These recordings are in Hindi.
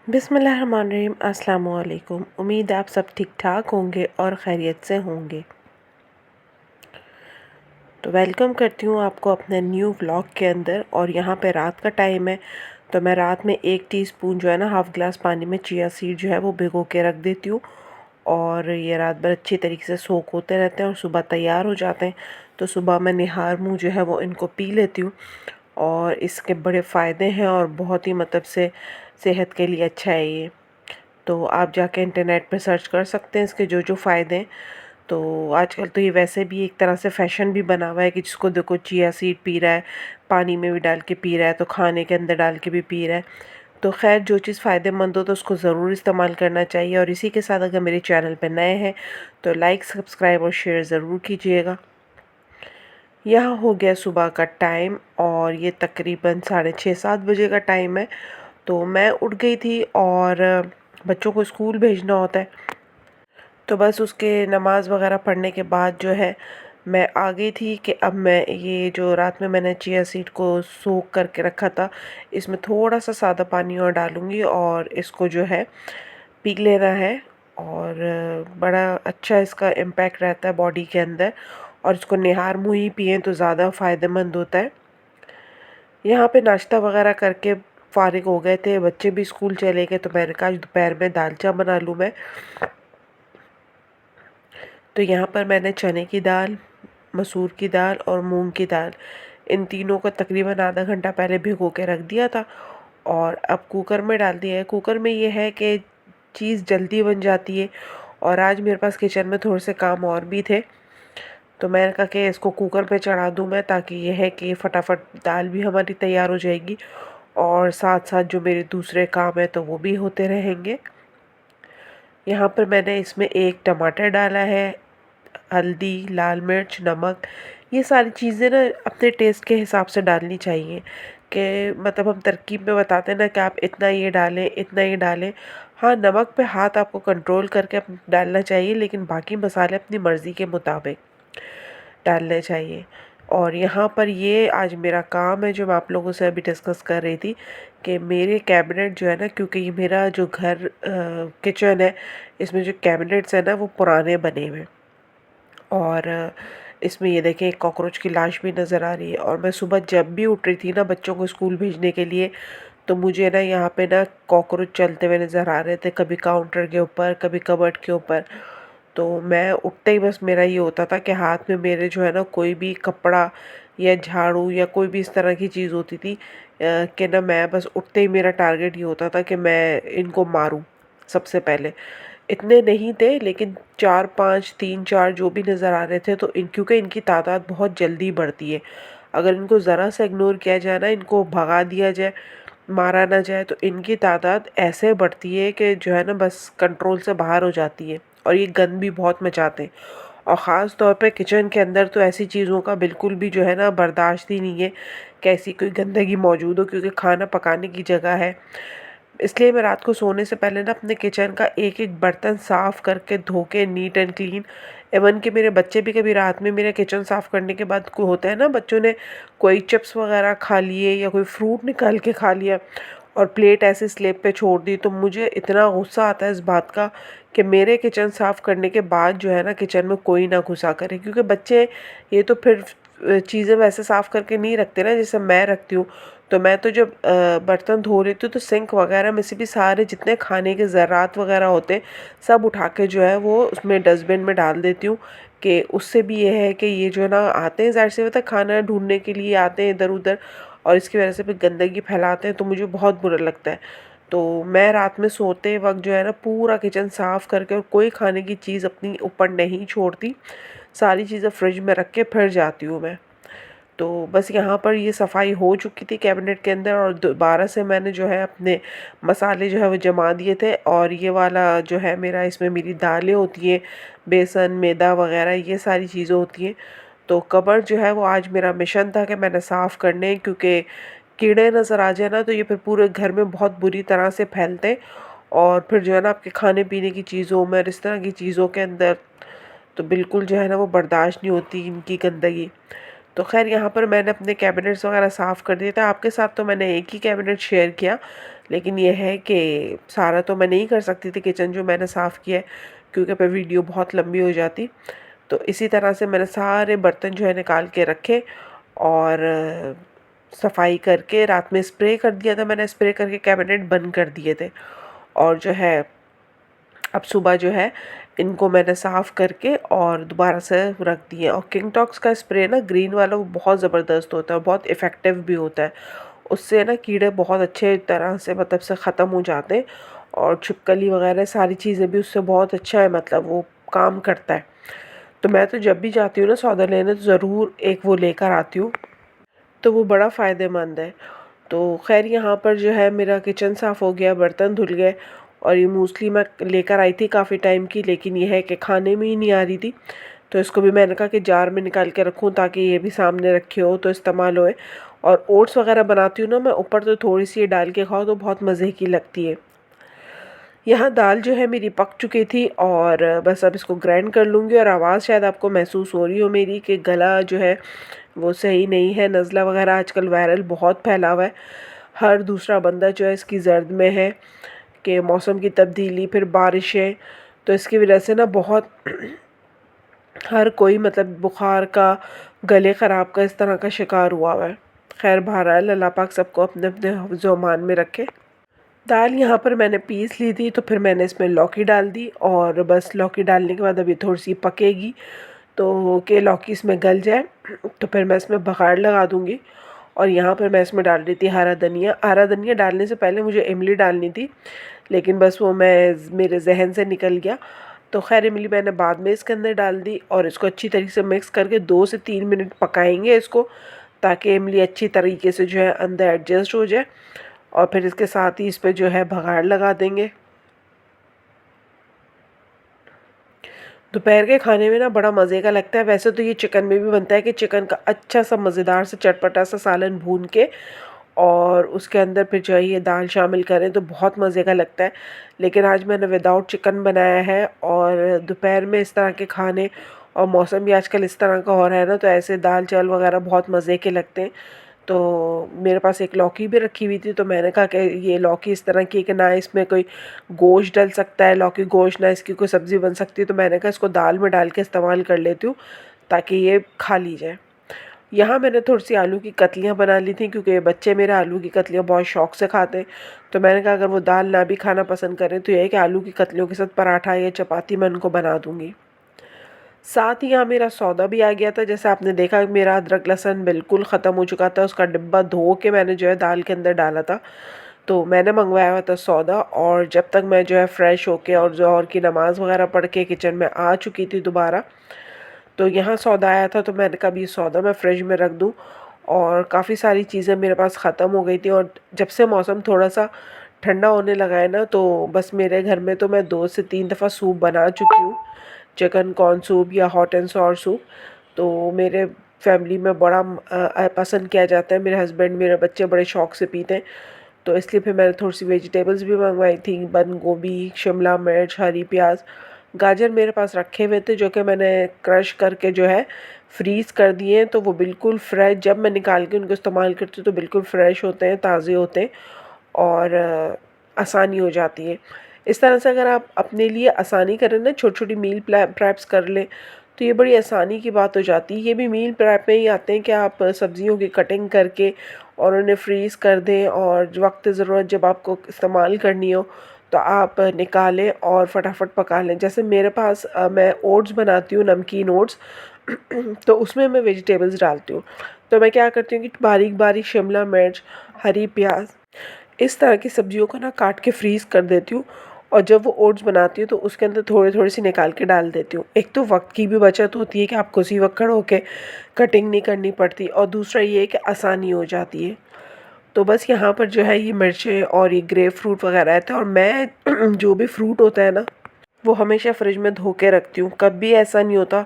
बिस्मिल्लाहिर्रहमानिर्रहीम। अस्सलाम वालेकुम। उम्मीद है आप सब ठीक ठाक होंगे और खैरियत से होंगे। तो वेलकम करती हूँ आपको अपने न्यू व्लॉग के अंदर। और यहाँ पे रात का टाइम है, तो मैं रात में 1 टीस्पून जो है ना, हाफ़ गिलास पानी में चिया सीड जो है वो भिगो के रख देती हूँ। और ये रात भर अच्छी तरीके से सोख होते रहते हैं और सुबह तैयार हो जाते हैं। तो सुबह मैं निहार मुँह जो है वो इनको पी लेती हूँ। और इसके बड़े फ़ायदे हैं और बहुत ही मतलब से सेहत के लिए अच्छा है ये। तो आप जाके इंटरनेट पे सर्च कर सकते हैं इसके जो जो फ़ायदे हैं। तो आजकल तो ये वैसे भी एक तरह से फ़ैशन भी बना हुआ है कि जिसको देखो चिया सीड पी रहा है, पानी में भी डाल के पी रहा है, तो खाने के अंदर डाल के भी पी रहा है। तो ख़ैर जो चीज़ फ़ायदेमंद हो तो उसको ज़रूर इस्तेमाल करना चाहिए। और इसी के साथ अगर मेरे चैनल पे नए हैं तो लाइक, सब्सक्राइब और शेयर ज़रूर कीजिएगा। यहाँ हो गया सुबह का टाइम और ये तकरीबन 6:30-7 बजे का टाइम है। तो मैं उठ गई थी और बच्चों को स्कूल भेजना होता है। तो बस उसके नमाज़ वग़ैरह पढ़ने के बाद जो है मैं आ गई थी कि अब मैं ये जो रात में मैंने चिया सीड को सोख करके रखा था, इसमें थोड़ा सा सादा पानी और डालूँगी और इसको जो है पी लेना है। और बड़ा अच्छा इसका इम्पैक्ट रहता है बॉडी के अंदर। और इसको निहार मुँह ही पिएँ तो ज़्यादा फ़ायदेमंद होता है। यहाँ पे नाश्ता वग़ैरह करके फ़ारिग हो गए थे, बच्चे भी स्कूल चले गए, तो मैंने कहा आज दोपहर में दालचा बना लूँ मैं। तो यहाँ पर मैंने चने की दाल, मसूर की दाल और मूंग की दाल, इन तीनों को तकरीबन आधा घंटा पहले भिगो के रख दिया था और अब कुकर में डाल दिया है। कुकर में ये है कि चीज़ जल्दी बन जाती है। और आज मेरे पास किचन में थोड़े से काम और भी थे, तो मैंने कहा कि इसको कुकर पे चढ़ा दूँ मैं, ताकि ये है कि फटाफट दाल भी हमारी तैयार हो जाएगी और साथ साथ जो मेरे दूसरे काम हैं तो वो भी होते रहेंगे। यहाँ पर मैंने इसमें 1 टमाटर डाला है, हल्दी, लाल मिर्च, नमक, ये सारी चीज़ें ना अपने टेस्ट के हिसाब से डालनी चाहिए। कि मतलब हम तरकीब में बताते हैं ना कि आप इतना ये डालें, इतना ये डालें। हाँ, नमक पे हाथ आपको कंट्रोल करके डालना चाहिए, लेकिन बाकी मसाले अपनी मर्ज़ी के मुताबिक डालने चाहिए। और यहाँ पर ये आज मेरा काम है जो मैं आप लोगों से अभी डिस्कस कर रही थी कि मेरे कैबिनेट जो है ना, क्योंकि ये मेरा जो घर किचन है, इसमें जो कैबिनेट्स हैं ना वो पुराने बने हुए हैं। और इसमें ये देखें एक कॉकरोच की लाश भी नज़र आ रही है। और मैं सुबह जब भी उठ रही थी ना बच्चों को स्कूल भेजने के लिए, तो मुझे ना यहाँ पे ना कॉकरोच चलते हुए नज़र आ रहे थे, कभी काउंटर के ऊपर, कभी कबर्ड के ऊपर। तो मैं उठते ही बस मेरा ये होता था कि हाथ में मेरे जो है ना कोई भी कपड़ा या झाड़ू या कोई भी इस तरह की चीज़ होती थी, कि ना मैं बस उठते ही मेरा टारगेट ये होता था कि मैं इनको मारूं सबसे पहले। इतने नहीं थे, लेकिन 4-5, 3-4 जो भी नज़र आ रहे थे, तो क्योंकि इनकी तादाद बहुत जल्दी बढ़ती है। अगर इनको ज़रा सा इग्नोर किया जाए ना, इनको भगा दिया जाए, मारा ना जाए, तो इनकी तादाद ऐसे बढ़ती है कि जो है ना बस कंट्रोल से बाहर हो जाती है। और ये गंद भी बहुत मचाते हैं। और ख़ास तौर पे किचन के अंदर तो ऐसी चीज़ों का बिल्कुल भी जो है ना बर्दाश्त ही नहीं है कि ऐसी कोई गंदगी मौजूद हो, क्योंकि खाना पकाने की जगह है। इसलिए मैं रात को सोने से पहले ना अपने किचन का एक एक बर्तन साफ़ करके धो के नीट एंड क्लीन। इवन कि मेरे बच्चे भी कभी रात में मेरे किचन साफ़ करने के बाद को होता है ना, बच्चों ने कोई चिप्स वगैरह खा लिए या कोई फ्रूट निकाल के खा लिया और प्लेट ऐसे स्लेब पे छोड़ दी, तो मुझे इतना गुस्सा आता है इस बात का कि मेरे किचन साफ़ करने के बाद जो है ना किचन में कोई ना घुसा करे। क्योंकि बच्चे ये तो फिर चीज़ें वैसे साफ़ करके नहीं रखते ना जैसे मैं रखती हूँ। तो मैं तो जब बर्तन धो लेती हूँ तो सिंक वगैरह में से भी सारे जितने खाने के ज़रात वगैरह होते हैं सब उठा के जो है वो उसमें डस्टबिन में डाल देती हूँ। कि उससे भी ये है कि ये जो है ना आते हैं, ज़ाहिर सी बात है खाना ढूंढने के लिए आते हैं इधर उधर, और इसकी वजह से फिर गंदगी फैलाते हैं, तो मुझे बहुत बुरा लगता है। तो मैं रात में सोते वक्त जो है ना पूरा किचन साफ़ करके और कोई खाने की चीज़ अपनी ऊपर नहीं छोड़ती, सारी चीज़ें फ्रिज में रख के फिर जाती हूँ मैं। तो बस यहाँ पर ये सफाई हो चुकी थी कैबिनेट के अंदर, और दोबारा से मैंने जो है अपने मसाले जो है वो जमा दिए थे। और ये वाला जो है मेरा, इसमें मेरी दालें होती हैं, बेसन, मैदा वगैरह ये सारी चीज़ें होती हैं। तो कबर्ड जो है वो आज मेरा मिशन था कि मैंने साफ़ करने हैं, क्योंकि कीड़े नज़र आ जाए ना तो ये फिर पूरे घर में बहुत बुरी तरह से फैलते हैं। और फिर जो है ना आपके खाने पीने की चीज़ों में और इस तरह की चीज़ों के अंदर तो बिल्कुल जो है ना वो बर्दाश्त नहीं होती इनकी गंदगी। तो ख़ैर यहाँ पर मैंने अपने कैबिनेट्स वगैरह साफ़ कर दिए थे। आपके साथ तो मैंने एक ही कैबिनेट शेयर किया, लेकिन ये है कि सारा तो मैं नहीं कर सकती थी किचन जो मैंने साफ़ किया है, क्योंकि फिर वीडियो बहुत लंबी हो जाती। तो इसी तरह से मैंने सारे बर्तन जो है निकाल के रखे और सफाई करके रात में स्प्रे कर दिया था मैंने, स्प्रे करके कैबिनेट बंद कर दिए थे। और जो है अब सुबह जो है इनको मैंने साफ़ करके और दोबारा से रख दिए। और किंग टॉक्स का स्प्रे ना ग्रीन वाला वो बहुत ज़बरदस्त होता है, बहुत इफ़ेक्टिव भी होता है। उससे ना कीड़े बहुत अच्छे तरह से मतलब से ख़त्म हो जाते हैं, और छिपकली वगैरह सारी चीज़ें भी उससे बहुत अच्छा है, मतलब वो काम करता है। तो मैं तो जब भी जाती हूँ ना सौदा लेने तो ज़रूर एक वो लेकर आती हूँ, तो वो बड़ा फ़ायदेमंद है। तो ख़ैर यहाँ पर जो है मेरा किचन साफ़ हो गया, बर्तन धुल गए, और ये मूसली मैं लेकर आई थी काफ़ी टाइम की, लेकिन ये है कि खाने में ही नहीं आ रही थी। तो इसको भी मैंने कहा कि जार में निकाल के रखूँ ताकि ये भी सामने रखे हो तो इस्तेमाल होए। और ओट्स वगैरह बनाती हूँ ना मैं, ऊपर तो थोड़ी सी ये डाल के खाओ तो बहुत मज़े की लगती है। यहाँ दाल जो है मेरी पक चुकी थी, और बस अब इसको ग्राइंड कर लूँगी। और आवाज़ शायद आपको महसूस हो रही हो मेरी कि गला जो है वो सही नहीं है। नज़ला वगैरह आजकल वायरल बहुत फैला हुआ है, हर दूसरा बंदा जो है इसकी जर्द में है कि मौसम की तब्दीली, फिर बारिशें, तो इसकी वजह से ना बहुत हर कोई मतलब बुखार का, गले ख़राब का, इस तरह का शिकार हुआ है। खैर बहरहाल अल्लाह पाक सबको अपने अपने हिफ्ज़ व अमान में रखे। दाल यहाँ पर मैंने पीस ली थी, तो फिर मैंने इसमें लौकी डाल दी, और बस लौकी डालने के बाद अभी थोड़ी सी पकेगी तो कि लौकी इसमें गल जाए, तो फिर मैं इसमें बघार लगा दूँगी। और यहाँ पर मैं इसमें डाल रही थी हरा धनिया। हरा धनिया डालने से पहले मुझे इमली डालनी थी, लेकिन बस वो मेरे जहन से निकल गया। तो खैर इमली मैंने बाद में इसके अंदर डाल दी, और इसको अच्छी तरीके से मिक्स करके 2 से 3 मिनट पकाएंगे इसको, ताकि इमली अच्छी तरीके से जो है अंदर एडजस्ट हो जाए। और फिर इसके साथ ही इस पर जो है बघार लगा देंगे। दोपहर के खाने में ना बड़ा मज़े का लगता है। वैसे तो ये चिकन में भी बनता है कि चिकन का अच्छा सा मज़ेदार सा चटपटा सा सालन भून के और उसके अंदर फिर जो है ये दाल शामिल करें तो बहुत मज़े का लगता है। लेकिन आज मैंने विदाउट चिकन बनाया है, और दोपहर में इस तरह के खाने, और मौसम भी आजकल इस तरह का हो रहा है ना, तो ऐसे दाल चावल वगैरह बहुत मज़े के लगते हैं। तो मेरे पास एक लौकी भी रखी हुई थी, तो मैंने कहा कि ये लौकी इस तरह की है कि ना इसमें कोई गोश्त डल सकता है, लौकी गोश्त, ना इसकी कोई सब्ज़ी बन सकती है, तो मैंने कहा इसको दाल में डाल के इस्तेमाल कर लेती हूँ ताकि ये खा ली जाए। यहाँ मैंने थोड़ी सी आलू की कतलियाँ बना ली थी, क्योंकि बच्चे मेरे आलू की कतलियाँ बहुत शौक़ से खाते हैं। तो मैंने कहा अगर वो दाल ना भी खाना पसंद करें तो ये है कि आलू की कतलियों के साथ पराठा या चपाती मैं उनको बना दूँगी। साथ ही यहाँ मेरा सौदा भी आ गया था। जैसे आपने देखा मेरा अदरक लहसुन बिल्कुल ख़त्म हो चुका था, उसका डिब्बा धो के मैंने जो है दाल के अंदर डाला था। तो मैंने मंगवाया हुआ था सौदा, और जब तक मैं जो है फ़्रेश होके और ज़ोहर की नमाज़ वगैरह पढ़ के किचन में आ चुकी थी दोबारा, तो यहाँ सौदा आया था। तो मैंने कहा ये सौदा मैं फ्रिज में रख दूँ, और काफ़ी सारी चीज़ें मेरे पास ख़त्म हो गई थी। और जब से मौसम थोड़ा सा ठंडा होने लगा है ना, तो बस मेरे घर में तो मैं 2 से 3 दफ़ा सूप बना चुकी हूँ, चिकन कॉर्न सूप या हॉट एंड सॉर सूप। तो मेरे फैमिली में बड़ा पसंद किया जाता है, मेरे हस्बैंड मेरे बच्चे बड़े शौक़ से पीते हैं। तो इसलिए फिर मैंने थोड़ी सी वेजिटेबल्स भी मंगवाई थी, बंद गोभी, शिमला मिर्च, हरी प्याज, गाजर मेरे पास रखे हुए थे, जो कि मैंने क्रश करके जो है फ्रीज़ कर दिए हैं। तो वो बिल्कुल फ्रेश, जब मैं निकाल के उनको इस्तेमाल करती हूँ तो बिल्कुल फ्रेश होते हैं, ताज़े होते हैं, और आसानी हो जाती है। इस तरह से अगर आप अपने लिए आसानी करें ना, छोटी छोटी मील प्रेप्स कर लें, तो ये बड़ी आसानी की बात हो जाती है। ये भी मील प्रेप में ही आते हैं कि आप सब्जियों की कटिंग करके और उन्हें फ्रीज़ कर दें, और वक्त ज़रूरत जब आपको इस्तेमाल करनी हो तो आप निकालें और फटाफट पका लें। जैसे मेरे पास मैं ओट्स बनाती हूँ, नमकीन ओट्स तो उसमें मैं वेजिटेबल्स डालती हूँ। तो मैं क्या करती हूँ कि बारीक बारीक शिमला मिर्च, हरी प्याज, इस तरह की सब्जियों को ना काट के फ्रीज़ कर देती हूँ, और जब वो ओट्स बनाती हूँ तो उसके अंदर थोड़ी थोड़ी सी निकाल के डाल देती हूँ। एक तो वक्त की भी बचत होती है कि आपको उसी वक्त खड़े होके कटिंग नहीं करनी पड़ती, और दूसरा ये है कि आसानी हो जाती है। तो बस यहाँ पर जो है ये मिर्चें और ये ग्रेप फ्रूट वगैरह रहता है, और मैं जो भी फ्रूट होता है ना वो हमेशा फ्रिज में धो के रखती हूँ। कभी ऐसा नहीं होता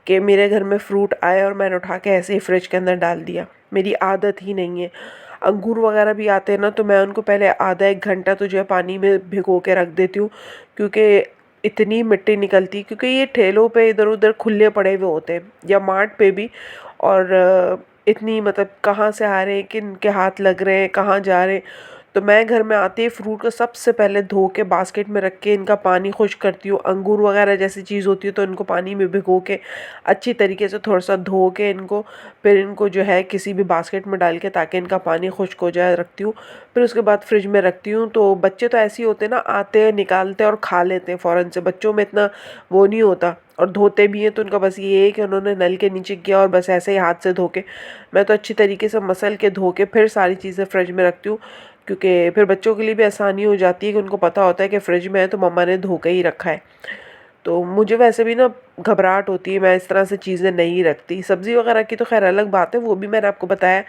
कि मेरे घर में फ्रूट आए और मैंने उठा के ऐसे ही फ्रिज के अंदर डाल दिया, मेरी आदत ही नहीं है। अंगूर वगैरह भी आते हैं ना, तो मैं उनको पहले आधा 1 घंटा तो जो है पानी में भिगो के रख देती हूँ, क्योंकि इतनी मिट्टी निकलती, क्योंकि ये ठेलों पे इधर उधर खुले पड़े हुए होते हैं या मार्ट पे भी, और इतनी मतलब कहाँ से आ रहे हैं, किन के हाथ लग रहे हैं, कहाँ जा रहे हैं, तो मैं घर में आते ही फ्रूट को सबसे पहले धो के बास्केट में रख के इनका पानी खुश करती हूँ। अंगूर वगैरह जैसी चीज़ होती है तो इनको पानी में भिगो के अच्छी तरीके से थोड़ा सा धो के इनको फिर इनको जो है किसी भी बास्केट में डाल के, ताकि इनका पानी खुश्क हो जाए, रखती हूँ। फिर उसके बाद फ्रिज में रखती हूँ। तो बच्चे तो ऐसे ही होते हैं ना, आते हैं निकालते हैं और खा लेते हैं फ़ौरन से। बच्चों में इतना वो नहीं होता, और धोते भी हैं तो उनका बस ये है कि उन्होंने नल के नीचे किया और बस ऐसे ही हाथ से धो के। मैं तो अच्छी तरीके से मसल के धो के फिर सारी चीज़ें फ्रिज में रखती हूँ, क्योंकि फिर बच्चों के लिए भी आसानी हो जाती है कि उनको पता होता है कि फ्रिज में है तो मम्मा ने धो के ही रखा है। तो मुझे वैसे भी ना घबराहट होती है, मैं इस तरह से चीज़ें नहीं रखती। सब्ज़ी वगैरह की तो खैर अलग बात है, वो भी मैंने आपको बताया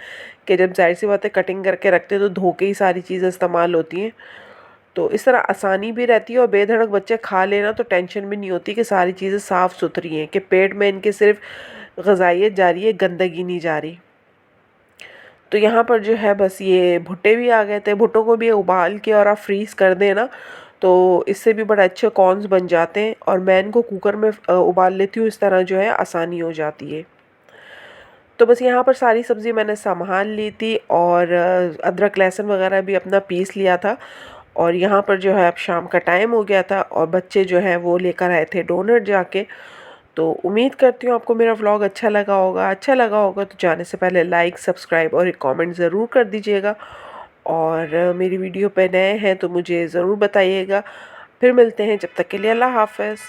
कि जब ज़ाहिर सी बात है कटिंग करके रखते हैं तो धो के ही सारी चीज़ें इस्तेमाल होती हैं। तो इस तरह आसानी भी रहती है और बेधड़क बच्चे खा लेना तो टेंशन भी नहीं होती कि सारी चीज़ें साफ़ सुथरी हैं, कि पेट में इनके सिर्फ ग़िज़ाइयत जा रही है, गंदगी नहीं जा रही। तो यहाँ पर जो है बस ये भुट्टे भी आ गए थे। भुट्टों को भी उबाल के और आप फ्रीज़ कर दें ना, तो इससे भी बड़े अच्छे कॉर्न्स बन जाते हैं। और मैं इनको कुकर में उबाल लेती हूँ, इस तरह जो है आसानी हो जाती है। तो बस यहाँ पर सारी सब्ज़ी मैंने संभाल ली थी और अदरक लहसुन वगैरह भी अपना पीस लिया था। और यहाँ पर जो है अब शाम का टाइम हो गया था और बच्चे जो हैं वो लेकर आए थे डोनट जाके। तो उम्मीद करती हूँ आपको मेरा व्लॉग अच्छा लगा होगा। अच्छा लगा होगा तो जाने से पहले लाइक, सब्सक्राइब और एक कमेंट ज़रूर कर दीजिएगा। और मेरी वीडियो पे नए हैं तो मुझे ज़रूर बताइएगा। फिर मिलते हैं, जब तक के लिए अल्लाह हाफ़िज़।